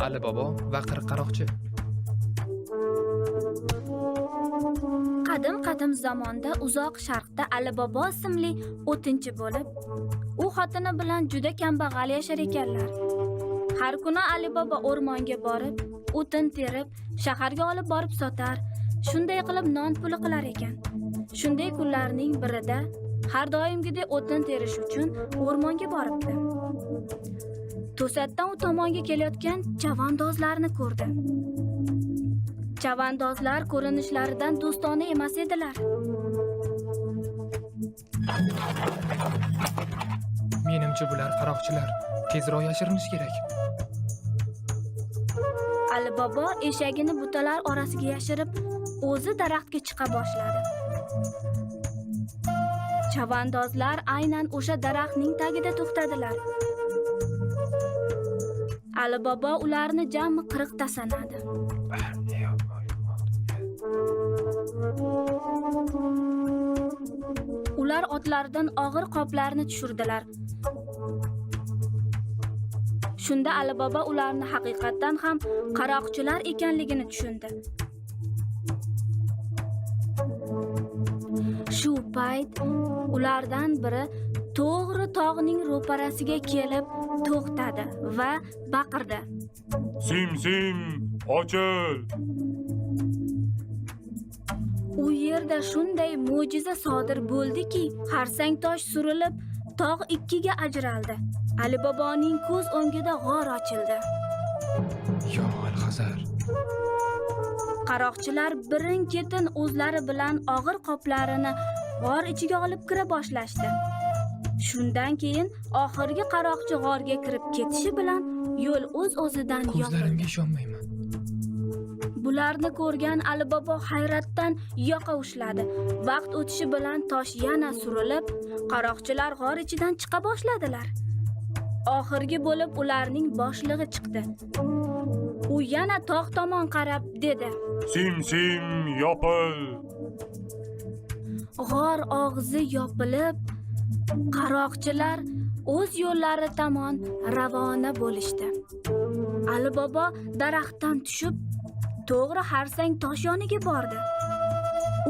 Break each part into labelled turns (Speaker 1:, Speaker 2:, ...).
Speaker 1: Ali bobo va qirqaroqchi.
Speaker 2: Qadim zamonda uzoq sharqda Ali bobo ismli o'tinchi bo'lib, u xotini bilan juda kambag'al yashar ekanlar. Har kuni Ali bobo o'rmonga borib, o'tin terib, shaharga olib borib sotar, shunday qilib non puli qilar ekan. Shunday kunlarning birida har doimgidek o'tin terish uchun o'rmonga boribdi. To'satdan u tomonga kelayotgan chavandozlarni ko'rdi. Chavandozlar ko'rinishlaridan do'stona emas edilar.
Speaker 1: Menimcha bular qaroqchilar. Tezroq yashirinish kerak.
Speaker 2: Ali bobo eshagini butalar orasiga yashirib, o'zi daraxtga chiqa boshladi. Chavandozlar aynan o'sha daraxtning tagida to'xtadilar. Ali bobo ularni jami 40 ta sanadi. Ular otlaridan og'ir qoplarni tushirdilar. Shunda Ali bobo ularni haqiqatan ham qaroqchilar ekanligini tushundi. Shu payt ulardan biri to'g'ri tog'ning ro'parasiga kelib to'xtadi va baqirdi.
Speaker 3: Sim, ochil!
Speaker 2: U yerda shunday mo'jiza sodir bo'ldiki, xarsang tosh surilib, tog' ikkiga ajraldi. Ali boboning ko'z o'ngida g'or ochildi.
Speaker 1: Yo Alhazar.
Speaker 2: Qaroqchilar birin-ketin o'zlari bilan og'ir qoplarini g'or ichiga olib kira boshlashdi. Shundan keyin oxirgi qaroqchi g'orga kirib ketishi bilan yo'l o'z-o'zidan yopildi.
Speaker 1: Ko'zlarimga ishonmayman.
Speaker 2: Bularni ko'rgan Ali bobo hayratdan yoqa ushladi. Vaqt o'tishi bilan tosh yana surilib, qaroqchilar g'or ichidan chiqa boshladilar. Oxirgi bo'lib ularning boshlig'i chiqdi. U yana tog' tomon qarab dedi:
Speaker 3: Sim, yopil!
Speaker 2: G'or og'zi yopilib, qaroqchilar o'z yo'llari tomon ravona bo'lishdi. Ali bobo daraxtdan tushib, to'g'ri xarsang tosh yoniga bordi.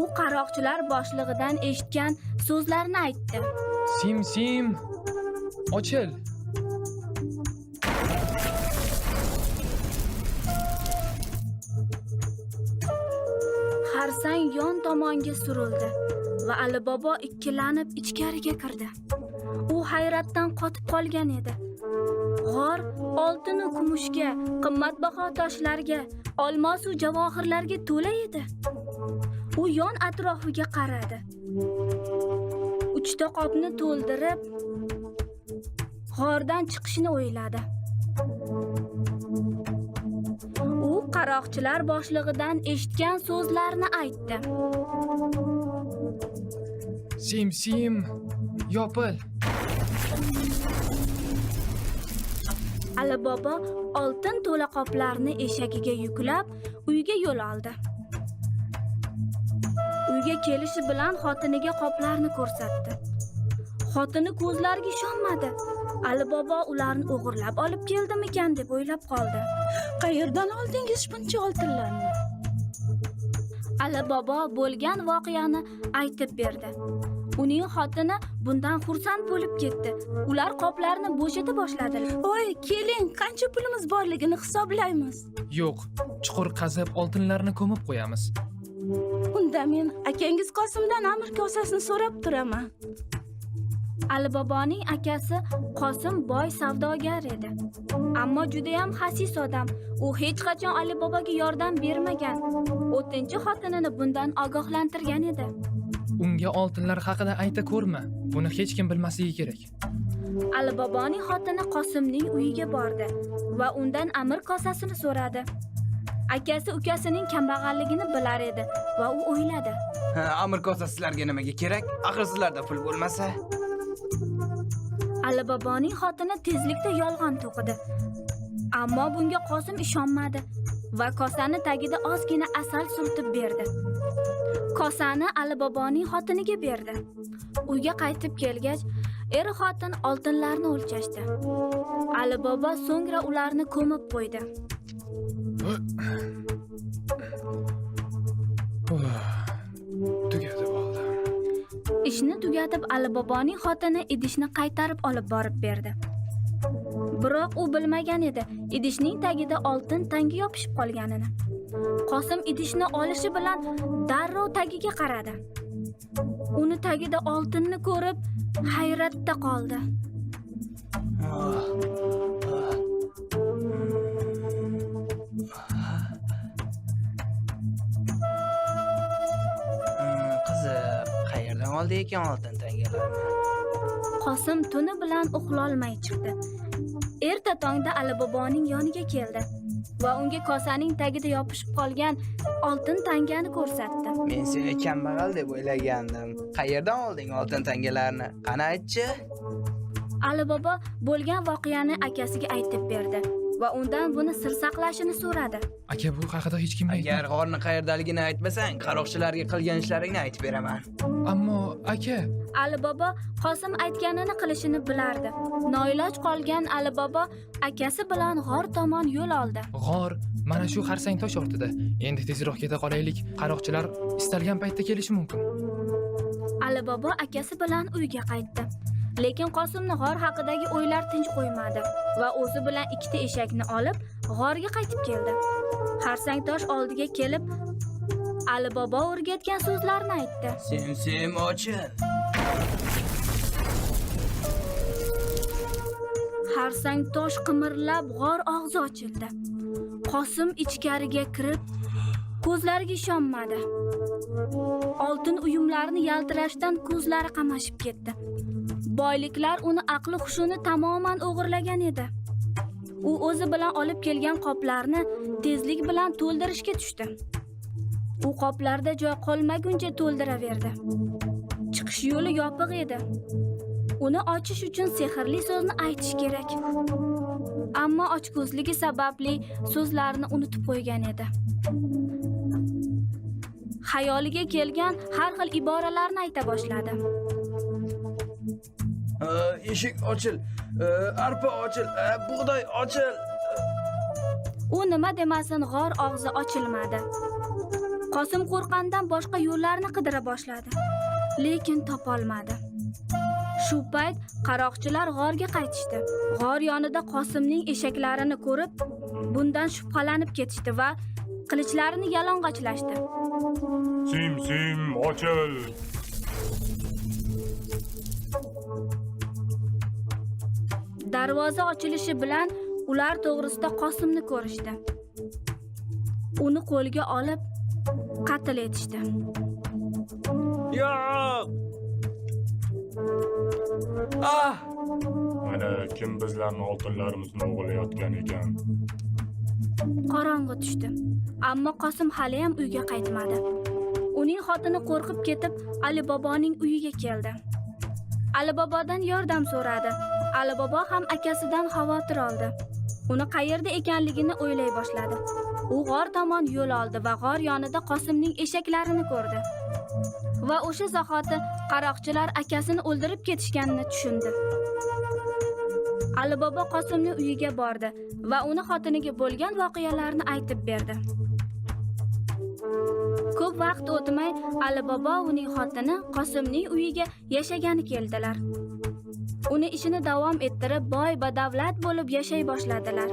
Speaker 2: U qaroqchilar boshlig'idan eshitgan so'zlarni aytdi.
Speaker 1: Sim, ochil!
Speaker 2: Xarsang yon tomonga surildi va Ali bobo ikkilanib ichkariga kirdi. U hayratdan qotib qolgan edi. G'or oltin va kumushga, qimmatbaho toshlarga, olmos va javohirlarga to'la edi. U yon atrofiga qaradi. 3 ta qopni to'ldirib, g'ordan chiqishni o'yladi. U qaroqchilar boshlig'idan eshitgan so'zlarni aytdi.
Speaker 1: Sim, yopil!
Speaker 2: Ali bobo oltin to'la qoplarni eshagiga yuklab, uyga yo'l oldi. Uyga kelishi bilan xotiniga qoplarni ko'rsatdi. Xotini ko'zlariga ishonmadi. Ali bobo ularni o'g'irlab olib keldimikan deb o'ylab qoldi.
Speaker 4: Qayerdan oldingiz buncha oltinlarni?
Speaker 2: Ali bobo bo'lgan voqeani aytib berdi. Uning xotini bundan xursand bo'lib ketdi. Ular qoplarni bo'shata boshladilar.
Speaker 4: Voy, keling, qancha pulimiz borligini hisoblaymiz.
Speaker 1: Yo'q, chuqur qazib oltinlarni ko'mib qo'yamiz.
Speaker 4: Unda men akangiz Qosimdan amir kosasini so'rab turaman.
Speaker 2: Ali boboning akasi Qosim boy savdogar edi. Ammo juda ham xasis odam. U hech qachon Ali boboga yordam bermagan. O'tinchi xotinini bundan ogohlantirgan edi.
Speaker 1: Unga oltinlar haqida ayta ko'rma. Buni hech kim bilmasligi kerak.
Speaker 2: Ali boboning xotini Qosimning uyiga bordi va undan amir kosasini so'radi. Akasi ukasining kambag'alligini bilar edi va u o'yladi.
Speaker 5: Amir kosasi sizlarga nimaga kerak? Axir sizlarda pul bo'lmasa.
Speaker 2: Ali boboning xotini tezlikda yolg'on to'qidi. Ammo bunga Qosim ishonmadi va kosani tagida ozgina asal surtib berdi. Kosani Ali boboning xotiniga berdi. Uyga qaytib kelgach, xotin oltinlarni o'lchashdi. Ali bobo so'ngra ularni ko'mib qo'ydi.
Speaker 1: Tugadi bo'ldi.
Speaker 2: Ishni tugatib Aliboboning xotini idishni qaytarib olib borib berdi. Biroq u bilmagan edi, idishning tagida oltin tangi yopishib qolganini. Qosim idishni olishi bilan darrov tagiga qaradi. Uni tagida oltinni ko'rib, hayratda qoldi.
Speaker 5: Qiziq, qayerdan oldi ekan oltin tangalarni?
Speaker 2: Qosim tuni bilan uxlolmay chiqdi. Erta tongda Aliboboning yoniga keldi va unga kosaning tagida yopishib qolgan oltin tangani ko'rsatdi.
Speaker 5: Men seni kambag'al deb o'ylagandim. Qayerdan olding oltin tangalarni? Qani aytchi?
Speaker 2: Alibobo bo'lgan voqeani akasiga aytib berdi va undan buni sir saqlashini so'radi.
Speaker 1: Aka, bu haqida hech kimga
Speaker 5: Agar
Speaker 1: aytma.
Speaker 5: g'orni qayerdaligini aytmasang, qaroqchilarga qilgan ishlaringni aytib beraman.
Speaker 1: Ammo aka,
Speaker 2: Alibobo Qosim aytganini qilishini bilardi. Noiloj qolgan Alibobo akasi bilan g'or tomon yo'l oldi.
Speaker 1: g'or mana shu xarsang tosh ortida. Endi tezroq keta qolaylik. Qaroqchilar istalgan paytda kelishi mumkin.
Speaker 2: Alibobo akasi bilan uyga qaytdi. Lekin Qosimni g'or haqidagi o'ylar tinch qo'ymadi va o'zi bilan ikkita eshakni olib g'orga qaytib keldi. Xarsang tosh oldiga kelib, Alibobo o'rgatgan so'zlarni aytdi.
Speaker 5: Sim ochil.
Speaker 2: Xarsang tosh qimirlab g'or og'zi ochildi. Qosim ichkariga kirib, ko'zlariga ishonmadi. Oltin uyumlarni yaltirashdan ko'zlari qamashib ketdi. Boyliklar uni aqli hushini tamoman o'g'irlagan edi. U o'zi bilan olib kelgan qoplarni tezlik bilan to'ldirishga tushdi. U qoplarda joy qolmaguncha to'ldiraverdi. Chiqish yo'li yopiq edi. Uni ochish uchun sehrli so'zni aytish kerak. Ammo ochko'zligi sababli so'zlarni unutib qo'ygan edi. Xayoliga kelgan har xil iboralarni ayta boshladi.
Speaker 5: Eshik ochil, arpa ochil, bug'doy ochil.
Speaker 2: U nima demasin g'or og'zi ochilmadi. Qosim qo'rqqandan boshqa yo'llarni qidira boshladi, lekin topolmadi. Shu payt qaroqchilar g'orga qaytishdi. G'or yonida Qosimning eshaklarini ko'rib, bundan shubhalanib ketishdi va qilichlarini yalang'ochlashdi.
Speaker 3: Sim ochil.
Speaker 2: Darvoza ochilishi bilan ular to'g'risida Qosimni ko'rishdi. Uni qo'lga olib qatl etishdi.
Speaker 5: Yo'q.
Speaker 3: Mana kim bizlarning oltinlarimizni o'g'irlayotgan ekan?
Speaker 2: Qorong'i tushdi, ammo Qosim hali ham uyga qaytmadi. Uning xotini qo'rqib ketib, Aliboboning uyiga keldi. Alibobodan yordam so'radi. Alibobo ham akasidan xavotir oldi. Uni qayerda ekanligini o'ylay boshladi. U g'or tomon yo'l oldi va g'or yonida Qosimning eshaklarini ko'rdi. Va o'sha zahoti qaroqchilar akasini o'ldirib ketishganini tushundi. Alibobo Qosimning uyiga bordi va uni xotiniga bo'lgan voqealarni aytib berdi. Ko'p vaqt o'tmay Alibobo uning xotini Qosimning uyiga yashagani keldilar. Uni ishini davom ettirib, boy va davlat bo'lib yashay boshladilar.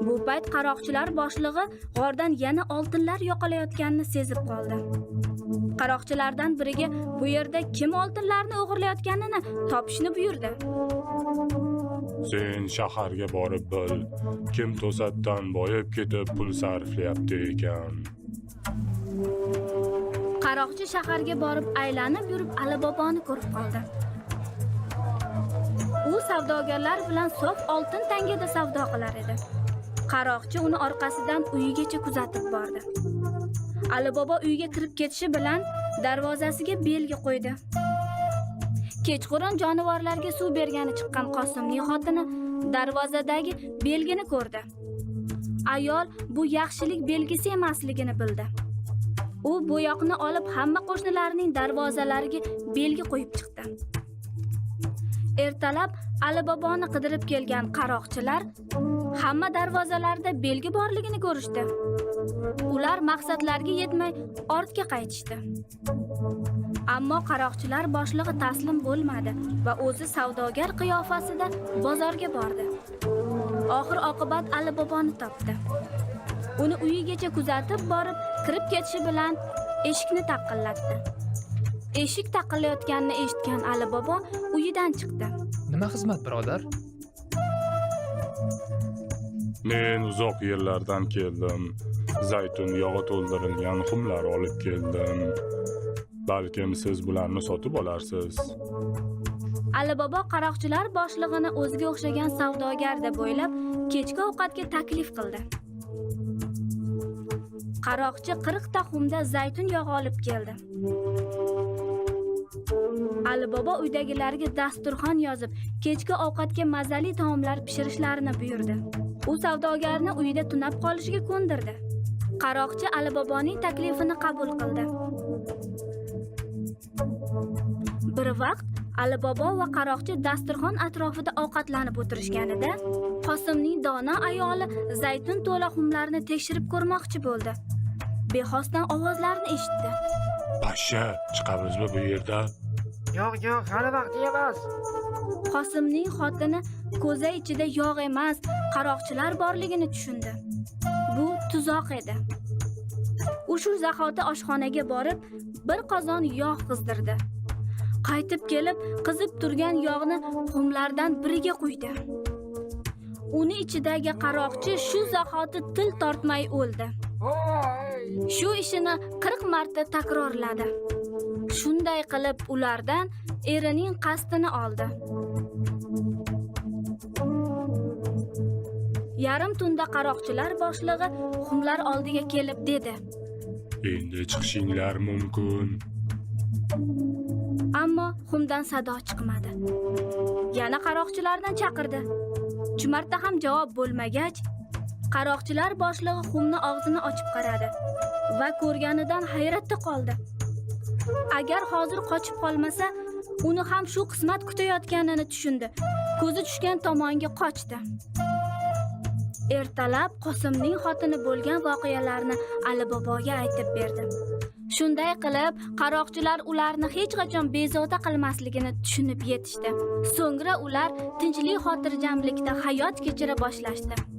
Speaker 2: Bu payt qaroqchilar boshlig'i g'ordan yana oltinlar yo'qolayotganini sezib qoldi. Qaroqchilardan biriga bu yerda kim oltinlarni o'g'irlayotganini topishni buyurdi.
Speaker 3: Sen shaharga borib bil, kim to'satdan boyib ketib pul sarflayapti ekan.
Speaker 2: Qaroqchi shaharga borib aylanib yurib Aliboboni ko'rib qoldi. U savdogarlar bilan sof oltin tangada savdo qilar edi. Qaroqchi uni orqasidan uyigacha kuzatib bordi. Alibobo uyga kirib ketishi bilan darvozasiga belgi qo'ydi. Kechqurun jonivorlarga suv bergani chiqqan Qosimning xotini darvozadagi belgini ko'rdi. Ayol bu yaxshilik belgisi emasligini bildi. U bo'yoqni olib hamma qo'shnilarining darvozalariga belgi qo'yib chiqdi. Ertalab Ali boboni qidirib kelgan qaroqchilar hamma darvozalarda belgi borligini ko'rishdi. Ular maqsadlariga yetmay ortga qaytishdi. Ammo qaroqchilar boshlig'i taslim bo'lmadi va o'zi savdogar qiyofasida bozorga bordi. Oxir oqibat Ali boboni topdi. Uni uyigacha kuzatib borib, kirib ketishi bilan eshikni taqillatdi. Eshik taqillayotganini eshitgan Ali bobo uyidan chiqdi.
Speaker 1: Nima xizmat, birodar?
Speaker 3: Men uzoq yerlardan keldim. Zaytun yog'i to'ldirilgan xumlar olib keldim. Balkim siz bularni sotib olarsiz.
Speaker 2: Ali bobo qaroqchilar boshlig'ini o'ziga o'xshagan savdogar deb o'ylab, kechki ovqatga taklif qildi. Qaroqchi 40 ta xumda zaytun yog'i olib keldi. Ali bobo uydagilarga dasturxon yozib, kechki ovqatga mazali taomlar pishirishlarini buyurdi. U savdogarni uyida tunab qolishiga ko'ndirdi. Qaroqchi Ali boboning taklifini qabul qildi. Bir vaqt Ali bobo va qaroqchi dasturxon atrofida ovqatlanib o'tirishganida, Qosimning dona ayoli zaytun to'la xumlarni tekshirib ko'rmoqchi bo'ldi. Bexosdan ovozlarni eshitdi.
Speaker 3: Pashsha, chiqamizmi bu yerda?
Speaker 1: Yo'q, hali vaqti emas.
Speaker 2: Qosimning xotini ko'za ichida yog' emas, qaroqchilar borligini tushundi. Bu tuzoq edi. U shu zahoti oshxonaga borib, bir qozon yog' qizdirdi. Qaytib kelib, qizib turgan yog'ni xumlardan biriga quydi. Uni ichidagi qaroqchi shu zahoti til tortmay o'ldi. Shu ishini 40 marta takrorladi. Shunday qilib ulardan erining qasdini oldi. Yarim tunda qaroqchilar boshlig'i xumlar oldiga kelib dedi:
Speaker 3: Endi chiqishinglar mumkin.
Speaker 2: Ammo xumdan sado chiqmadi. Yana qaroqchilardan chaqirdi. 3 marta ham javob bo'lmagach, qaroqchilar boshlig'i xumni og'zini ochib qaradi va ko'rganidan hayratda qoldi. Agar hozir qochib qolmasa, uni ham shu qismat kutayotganini tushundi. Ko'zi tushgan tomonga qochdi. Ertalab Qosimning xotini bo'lgan voqealarni Ali boboga aytib berdi. Shunday qilib, qaroqchilar ularni hech qachon bezovta qilmasligini tushunib yetishdi. So'ngra ular tinchlik xotirjamlikda hayot kechira boshlashdi.